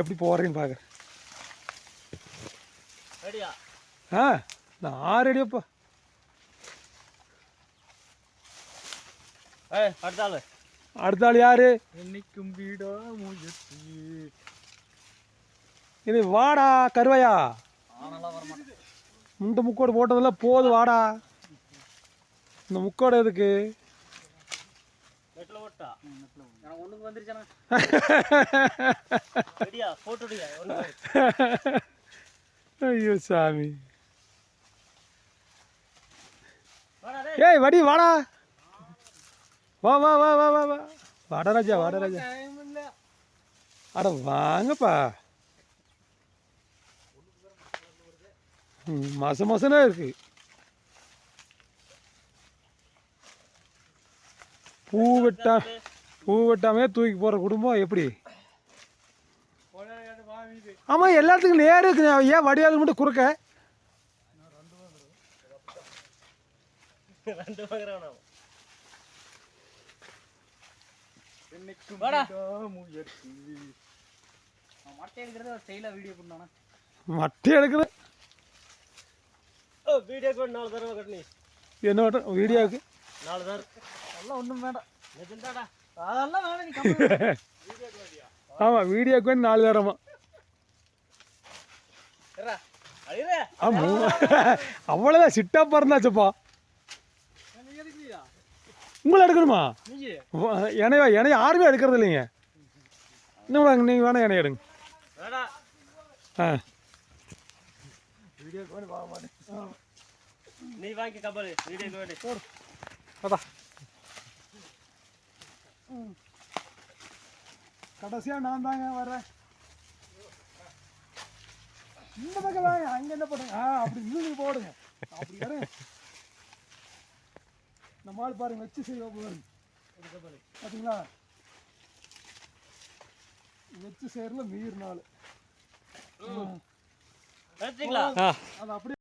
எப்படி போகிறேன்னு பார்க்குறேன். ஆ நான் ரெடியாப்பா. அடுத்த ஆள் யாரு? என்னைக்கும் வீடா முயற்சி. இது வாடா கருவையா. இந்த முக்கோடு போட்டதெல்லாம் போது வாடா. இந்த முக்கோடு எதுக்கு? ஐயோ சாமி. ஏய் வடி வாடா. வா வா வா வா வா வா வாடா ராஜா, வாடா ராஜா. அட வாங்கப்பா. மச மசனா இருக்கு. பூ வெட்டாமே தூக்கி போகிற குடும்பம் எப்படி? ஆமாம் எல்லாத்துக்கும் நேரம் இருக்கு. ஏன் வடியால் மட்டும் குறுக்க? மட்டை எடுக்கிற என்ன வீடியோவுக்கு 4 தடவை அதெல்லாம் ஒன்றும் வேண்டாம். ஆமாம் வீடியோக்கு 4 தரமா. அவ்வளோதான் சிட்டா பறந்தாச்சப்பா. உங்களை எடுக்கணுமா? என்னைய யாருமே எடுக்கிறது இல்லைங்க. இன்னும் நீங்கள் வேணா என்னை எடுங்க. ஆ நீ வாங்கி கபல் வீடியோ போடு. அதான் கடைசியாக நான் தாங்க வர்றேன். இந்த பக்கம் வாங்க. அங்கே என்ன பண்ணுங்க? அப்படி இழுந்து போடுங்க. அப்படி வரேன். நம்ம ஆள் பாருங்க வச்சு செய்வோம் பார்த்தீங்களா? வச்சு செய்யறதுல மீறினாள் அது அப்படியே